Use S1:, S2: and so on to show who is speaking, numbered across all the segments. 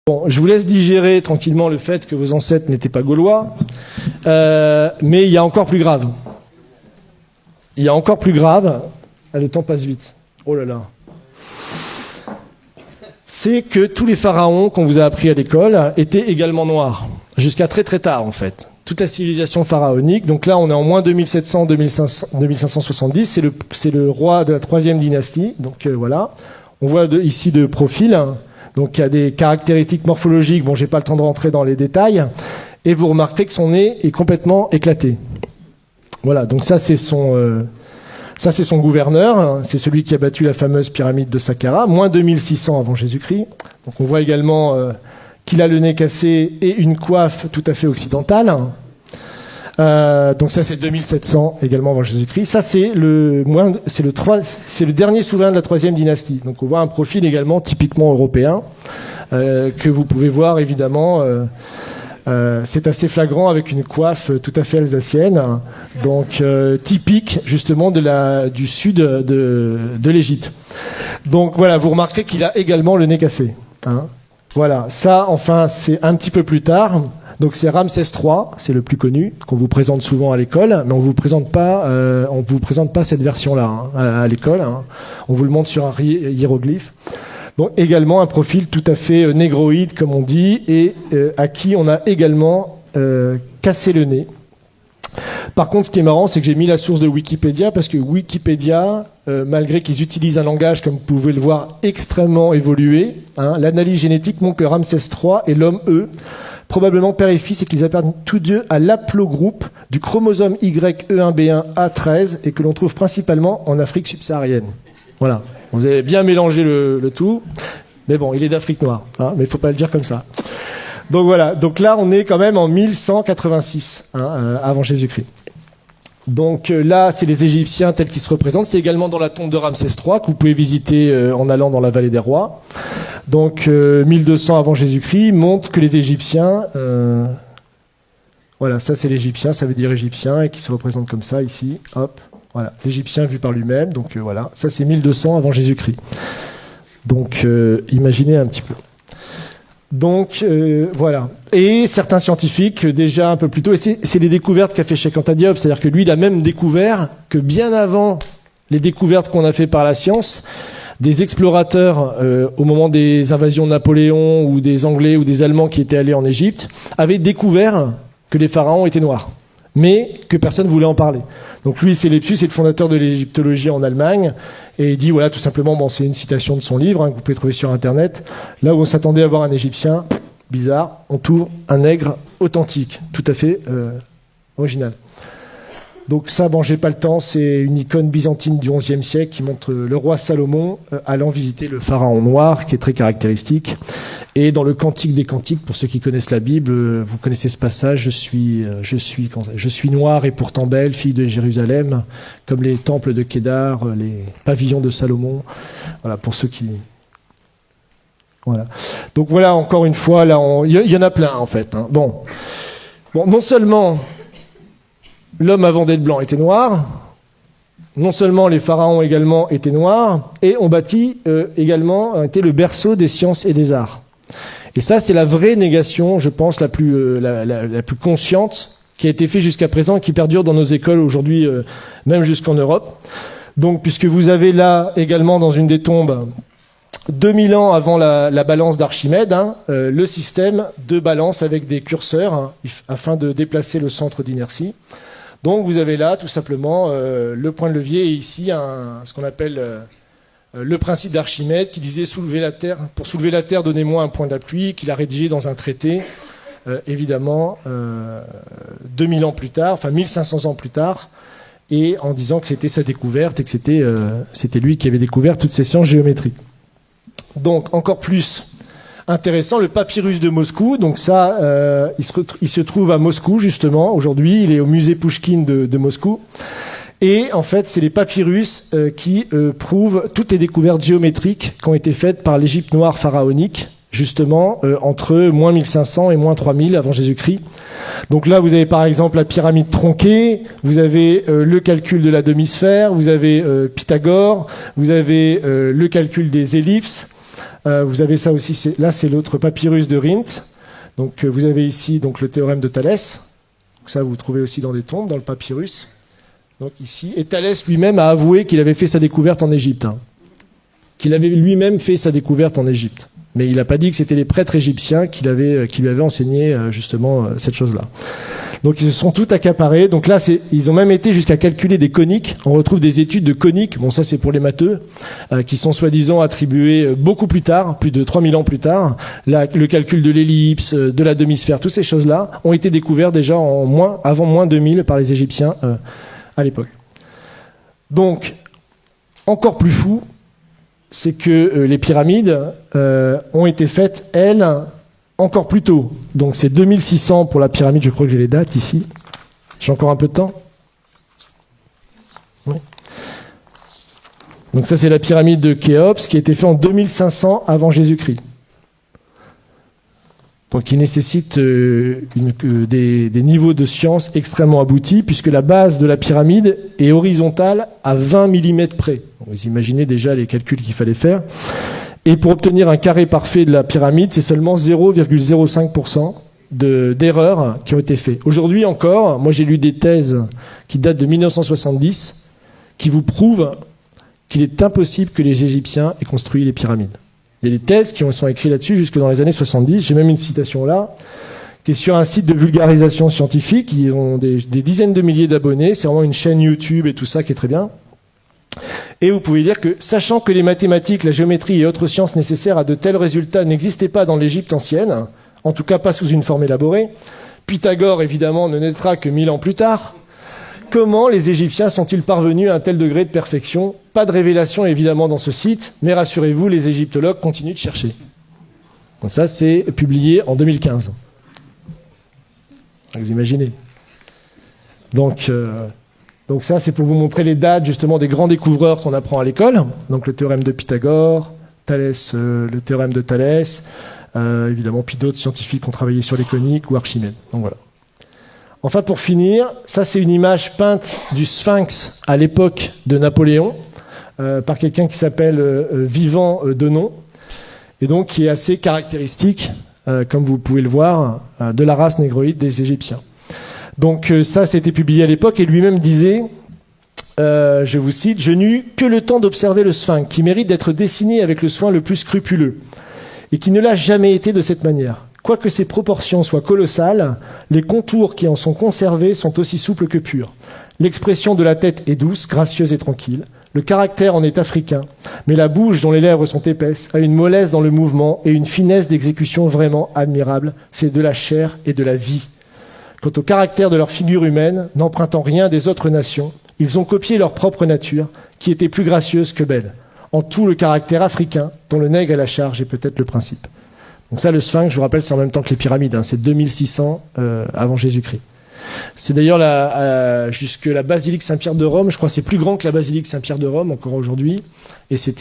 S1: Bon, je vous laisse digérer tranquillement le fait que vos ancêtres n'étaient pas gaulois, mais il y a encore plus grave. Il y a encore plus grave. Ah, le temps passe vite. Oh là là. C'est que tous les pharaons qu'on vous a appris à l'école étaient également noirs, jusqu'à très très tard en fait. Toute la civilisation pharaonique, donc là on est en moins 2570, c'est le roi de la 3e dynastie, donc voilà. On voit ici de profil, donc il y a des caractéristiques morphologiques, bon j'ai pas le temps de rentrer dans les détails, et vous remarquez que son nez est complètement éclaté. Voilà, donc ça c'est son gouverneur, c'est celui qui a battu la fameuse pyramide de Saqqara, moins 2600 avant Jésus-Christ. Donc on voit également qu'il a le nez cassé et une coiffe tout à fait occidentale. Donc ça c'est 2700 également avant Jésus-Christ. Ça c'est le dernier souverain de la 3e dynastie. Donc on voit un profil également typiquement européen que vous pouvez voir évidemment. C'est assez flagrant avec une coiffe tout à fait alsacienne, donc typique justement du sud de l'Égypte. Donc voilà, vous remarquez qu'il a également le nez cassé. Hein. Voilà, ça enfin c'est un petit peu plus tard. Donc c'est Ramsès III, c'est le plus connu, qu'on vous présente souvent à l'école, mais on vous présente pas cette version-là à l'école. Hein. On vous le montre sur un hiéroglyphe. Donc également un profil tout à fait négroïde, comme on dit, et à qui on a également cassé le nez. Par contre, ce qui est marrant, c'est que j'ai mis la source de Wikipédia, parce que Wikipédia, malgré qu'ils utilisent un langage, comme vous pouvez le voir, extrêmement évolué, hein, l'analyse génétique montre que Ramsès III et l'homme E, probablement père et fils, et qu'ils appartiennent tous deux à l'aplogroupe du chromosome YE1B1A13, et que l'on trouve principalement en Afrique subsaharienne. Voilà. Vous avez bien mélangé le tout. Mais bon, il est d'Afrique noire. Hein, mais il ne faut pas le dire comme ça. Donc voilà. Donc là, on est quand même en 1186 avant Jésus-Christ. Donc là, c'est les Égyptiens tels qu'ils se représentent. C'est également dans la tombe de Ramsès III que vous pouvez visiter en allant dans la vallée des rois. Donc 1200 avant Jésus-Christ montre que les Égyptiens... voilà, ça c'est l'Égyptien, ça veut dire Égyptien, et qui se représente comme ça ici. Hop. Voilà, l'Égyptien vu par lui-même, donc voilà, ça c'est 1200 avant Jésus-Christ. Donc imaginez un petit peu. Donc voilà. Et certains scientifiques, déjà un peu plus tôt, et c'est les découvertes qu'a fait Cheikh Anta Diop, c'est-à-dire que lui il a même découvert que bien avant les découvertes qu'on a fait par la science, des explorateurs, au moment des invasions de Napoléon, ou des Anglais ou des Allemands qui étaient allés en Égypte, avaient découvert que les pharaons étaient noirs, mais que personne ne voulait en parler. Donc lui, c'est Lepsius, c'est le fondateur de l'égyptologie en Allemagne, et il dit, voilà, tout simplement, bon, c'est une citation de son livre, que vous pouvez trouver sur Internet, là où on s'attendait à voir un Égyptien, bizarre, on trouve un nègre authentique, tout à fait original. Donc ça, bon, j'ai pas le temps, c'est une icône byzantine du XIe siècle qui montre le roi Salomon allant visiter le pharaon noir, qui est très caractéristique. Et dans le Cantique des Cantiques, pour ceux qui connaissent la Bible, vous connaissez ce passage, je suis noir et pourtant belle, fille de Jérusalem, comme les temples de Kédar, les pavillons de Salomon. Voilà, pour ceux qui... Voilà. Donc voilà, encore une fois, là, il y en a plein, en fait. Hein. Bon, non seulement... l'homme avant d'être blanc était noir, non seulement les pharaons également étaient noirs, et on bâtit également, était le berceau des sciences et des arts. Et ça, c'est la vraie négation, je pense, la plus consciente, qui a été faite jusqu'à présent et qui perdure dans nos écoles aujourd'hui, même jusqu'en Europe. Donc, puisque vous avez là également dans une des tombes, 2000 ans avant la balance d'Archimède, le système de balance avec des curseurs, afin de déplacer le centre d'inertie. Donc vous avez là tout simplement le point de levier et ici ce qu'on appelle le principe d'Archimède qui disait pour soulever la Terre, donnez-moi un point d'appui, qu'il a rédigé dans un traité, évidemment 2000 ans plus tard, enfin 1500 ans plus tard, et en disant que c'était sa découverte et que c'était lui qui avait découvert toutes ces sciences géométriques. Donc encore plus intéressant, le papyrus de Moscou. Donc ça, il se trouve à Moscou justement. Aujourd'hui, il est au musée Pouchkine de Moscou. Et en fait, c'est les papyrus qui prouvent toutes les découvertes géométriques qui ont été faites par l'Égypte noire pharaonique, justement entre moins 1500 et moins 3000 avant Jésus-Christ. Donc là, vous avez par exemple la pyramide tronquée, vous avez le calcul de la demi-sphère, vous avez Pythagore, vous avez le calcul des ellipses. Vous avez ça aussi, là c'est l'autre papyrus de Rhind. Donc vous avez ici donc, le théorème de Thalès. Donc, ça vous trouvez aussi dans des tombes, dans le papyrus. Donc ici, et Thalès lui-même a avoué qu'il avait fait sa découverte en Égypte. Qu'il avait lui-même fait sa découverte en Égypte. Mais il n'a pas dit que c'était les prêtres égyptiens qui lui avaient enseigné justement cette chose-là. Donc ils se sont tout accaparés. Donc là, ils ont même été jusqu'à calculer des coniques. On retrouve des études de coniques, bon ça c'est pour les matheux, qui sont soi-disant attribuées beaucoup plus tard, plus de 3000 ans plus tard. Le calcul de l'ellipse, de la demi-sphère, toutes ces choses-là ont été découvertes déjà avant moins 2000 par les Égyptiens à l'époque. Donc, encore plus fou, c'est que les pyramides ont été faites, elles, encore plus tôt. Donc c'est 2600 pour la pyramide, je crois que j'ai les dates ici. J'ai encore un peu de temps ? Oui. Donc ça c'est la pyramide de Khéops qui a été faite en 2500 avant Jésus-Christ. Donc il nécessite des niveaux de science extrêmement aboutis puisque la base de la pyramide est horizontale à 20 mm près. Vous imaginez déjà les calculs qu'il fallait faire. Et pour obtenir un carré parfait de la pyramide, c'est seulement 0,05% d'erreurs qui ont été faites. Aujourd'hui encore, moi j'ai lu des thèses qui datent de 1970 qui vous prouvent qu'il est impossible que les Égyptiens aient construit les pyramides. Il y a des thèses qui sont écrites là-dessus jusque dans les années 70. J'ai même une citation là, qui est sur un site de vulgarisation scientifique. Ils ont des dizaines de milliers d'abonnés. C'est vraiment une chaîne YouTube et tout ça qui est très bien. Et vous pouvez dire que, sachant que les mathématiques, la géométrie et autres sciences nécessaires à de tels résultats n'existaient pas dans l'Égypte ancienne, en tout cas pas sous une forme élaborée, Pythagore évidemment ne naîtra que 1000 ans plus tard, comment les Égyptiens sont-ils parvenus à un tel degré de perfection? Pas de révélation évidemment dans ce site, mais rassurez-vous, les égyptologues continuent de chercher. Donc ça, c'est publié en 2015. Vous imaginez. Donc ça, c'est pour vous montrer les dates justement des grands découvreurs qu'on apprend à l'école. Donc le théorème de Pythagore, Thalès, le théorème de Thalès, évidemment, puis d'autres scientifiques qui ont travaillé sur les coniques ou Archimède. Donc voilà. Enfin, pour finir, ça c'est une image peinte du Sphinx à l'époque de Napoléon par quelqu'un qui s'appelle Vivant Denon, et donc qui est assez caractéristique, comme vous pouvez le voir, de la race négroïde des Égyptiens. Donc ça, c'était publié à l'époque, et lui-même disait, je vous cite, « Je n'eus que le temps d'observer le Sphinx, qui mérite d'être dessiné avec le soin le plus scrupuleux, et qui ne l'a jamais été de cette manière. Quoique ses proportions soient colossales, les contours qui en sont conservés sont aussi souples que purs. L'expression de la tête est douce, gracieuse et tranquille. Le caractère en est africain, mais la bouche dont les lèvres sont épaisses a une mollesse dans le mouvement et une finesse d'exécution vraiment admirable. C'est de la chair et de la vie. Quant au caractère de leur figure humaine, n'empruntant rien des autres nations, ils ont copié leur propre nature, qui était plus gracieuse que belle. En tout, le caractère africain, dont le nègre à la charge est peut-être le principe. » Donc ça, le Sphinx, je vous rappelle, c'est en même temps que les pyramides. C'est 2600 avant Jésus-Christ. C'est d'ailleurs jusque la basilique Saint-Pierre de Rome. Je crois que c'est plus grand que la basilique Saint-Pierre de Rome encore aujourd'hui. Et c'est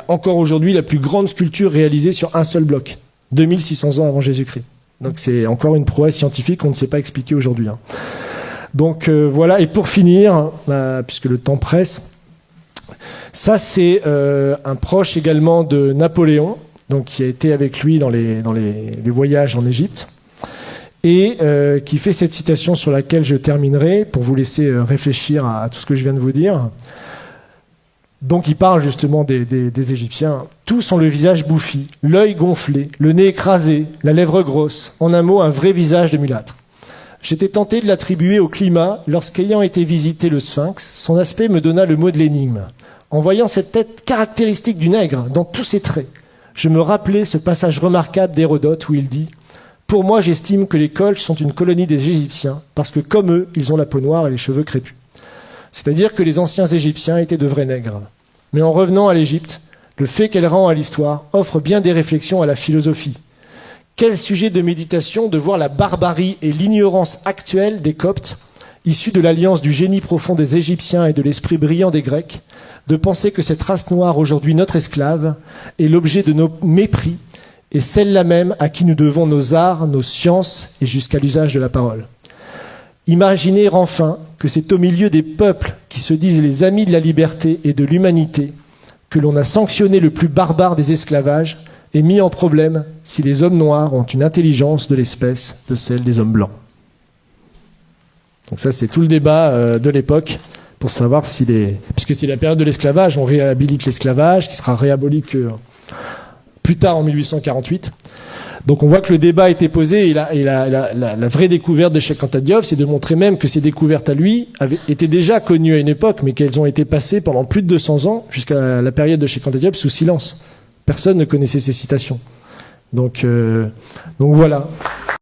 S1: encore aujourd'hui la plus grande sculpture réalisée sur un seul bloc. 2600 ans avant Jésus-Christ. Donc c'est encore une prouesse scientifique qu'on ne sait pas expliquer aujourd'hui. Donc voilà. Et pour finir, puisque le temps presse, ça c'est un proche également de Napoléon, donc qui a été avec lui dans les voyages en Égypte, et qui fait cette citation sur laquelle je terminerai pour vous laisser réfléchir à tout ce que je viens de vous dire. Donc il parle justement des Égyptiens. Tous ont le visage bouffi, l'œil gonflé, le nez écrasé, la lèvre grosse, en un mot un vrai visage de mulâtre. J'étais tenté de l'attribuer au climat lorsqu'ayant été visiter le Sphinx, son aspect me donna le mot de l'énigme. En voyant cette tête caractéristique du nègre dans tous ses traits, je me rappelais ce passage remarquable d'Hérodote où il dit « Pour moi, j'estime que les Colches sont une colonie des Égyptiens, parce que comme eux, ils ont la peau noire et les cheveux crépus. » C'est-à-dire que les anciens Égyptiens étaient de vrais nègres. Mais en revenant à l'Égypte, le fait qu'elle rend à l'histoire offre bien des réflexions à la philosophie. Quel sujet de méditation de voir la barbarie et l'ignorance actuelle des Coptes, issus de l'alliance du génie profond des Égyptiens et de l'esprit brillant des Grecs, de penser que cette race noire, aujourd'hui notre esclave, est l'objet de nos mépris, et celle-là même à qui nous devons nos arts, nos sciences et jusqu'à l'usage de la parole. Imaginez enfin que c'est au milieu des peuples qui se disent les amis de la liberté et de l'humanité que l'on a sanctionné le plus barbare des esclavages et mis en problème si les hommes noirs ont une intelligence de l'espèce de celle des hommes blancs. Donc ça, c'est tout le débat de l'époque pour savoir si puisque c'est la période de l'esclavage, on réhabilite l'esclavage, qui sera réaboli que plus tard en 1848. Donc on voit que le débat a été posé et la vraie découverte de Cheikh Anta Diop, c'est de montrer même que ces découvertes à lui étaient déjà connues à une époque, mais qu'elles ont été passées pendant plus de 200 ans, jusqu'à la période de Cheikh Anta Diop, sous silence. Personne ne connaissait ces citations. Donc voilà.